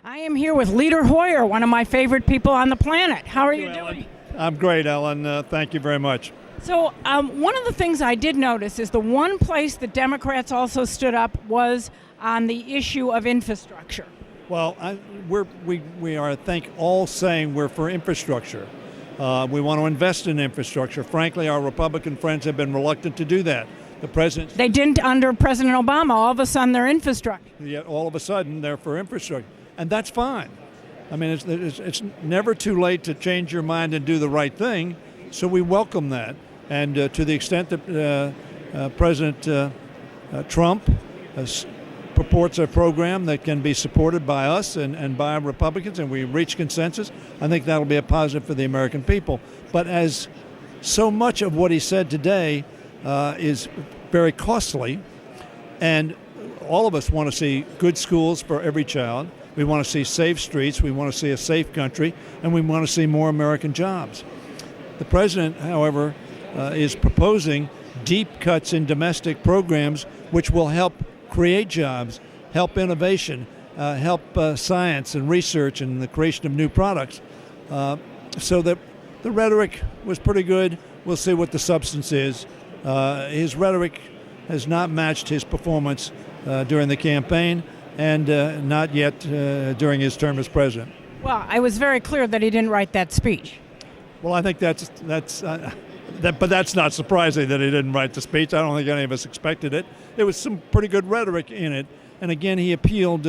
I am here with Leader Hoyer, one of my favorite people on the planet. How are you doing? Ellen. I'm great, Ellen. Thank you very much. So one of the things I did notice is the one place the Democrats also stood up was on the issue of infrastructure. Well, we are, I think, all saying we're for infrastructure. We want to invest in infrastructure. Frankly, our Republican friends have been reluctant to do that. The president. They didn't under President Obama. All of a sudden, they're infrastructure. Yet all of a sudden, they're for infrastructure. And that's fine. I mean, it's never too late to change your mind and do the right thing, so we welcome that. And to the extent that President Trump purports a program that can be supported by us and by Republicans, and we reach consensus, I think that'll be a positive for the American people. But as so much of what he said today is very costly, and all of us want to see good schools for every child. We want to see safe streets. We want to see a safe country, and we want to see more American jobs. The president, however, is proposing deep cuts in domestic programs which will help create jobs, help innovation, help science and research and the creation of new products. So that the rhetoric was pretty good. We'll see what the substance is. His rhetoric has not matched his performance during the campaign, and not yet during his term as president. Well, it was very clear that he didn't write that speech. Well, I think but that's not surprising that he didn't write the speech. I don't think any of us expected it. There was some pretty good rhetoric in it, and again, he appealed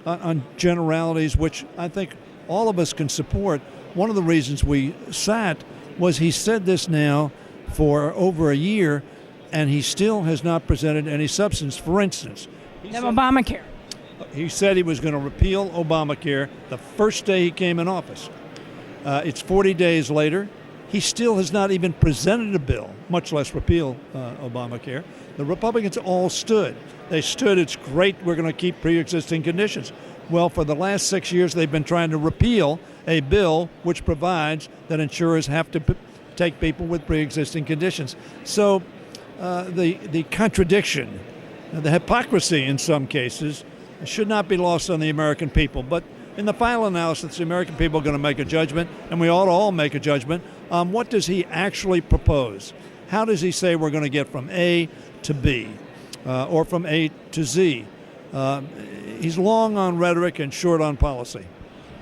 on generalities, which I think all of us can support. One of the reasons we sat was he said this now for over a year, and he still has not presented any substance. For instance, Obamacare. He said he was going to repeal Obamacare the first day he came in office. It's 40 days later. He still has not even presented a bill, much less repeal Obamacare. The Republicans all stood. They stood, it's great, we're going to keep pre-existing conditions. Well, for the last 6 years, they've been trying to repeal a bill which provides that insurers have to take people with pre-existing conditions. So the contradiction, the hypocrisy in some cases, should not be lost on the American people. But in the final analysis, the American people are going to make a judgment, and we ought to all make a judgment on what does he actually propose. How does he say we're going to get from A to B or from A to Z? He's long on rhetoric and short on policy.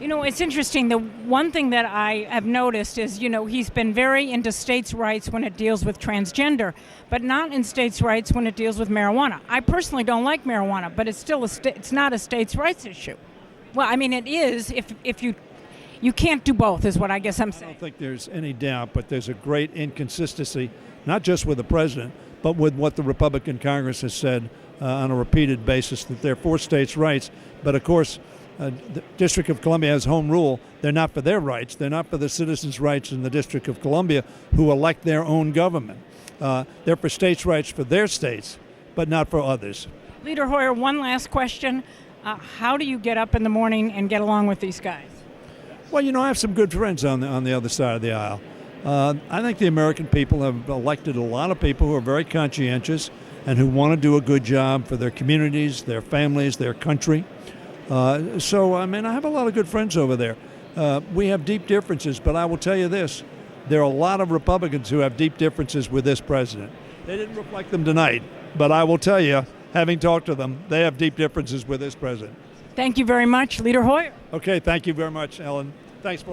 You know, it's interesting. The one thing that I have noticed is, he's been very into states' rights when it deals with transgender, but not in states' rights when it deals with marijuana. I personally don't like marijuana, but it's still it's not a states' rights issue. Well, I mean, it is if you can't do both, is what I guess I'm saying. I don't think there's any doubt, but there's a great inconsistency, not just with the president, but with what the Republican Congress has said on a repeated basis, that they're for states' rights. But of course, the District of Columbia has home rule. They're not for their rights. They're not for the citizens' rights in the District of Columbia who elect their own government. They're for states' rights for their states, but not for others. Leader Hoyer, one last question. How do you get up in the morning and get along with these guys? Well, I have some good friends on the other side of the aisle. I think the American people have elected a lot of people who are very conscientious and who want to do a good job for their communities, their families, their country. So, I mean, I have a lot of good friends over there. We have deep differences, but I will tell you this. There are a lot of Republicans who have deep differences with this president. They didn't reflect them tonight, but I will tell you, having talked to them, they have deep differences with this president. Thank you very much, Leader Hoyer. Okay, thank you very much, Ellen. Thanks for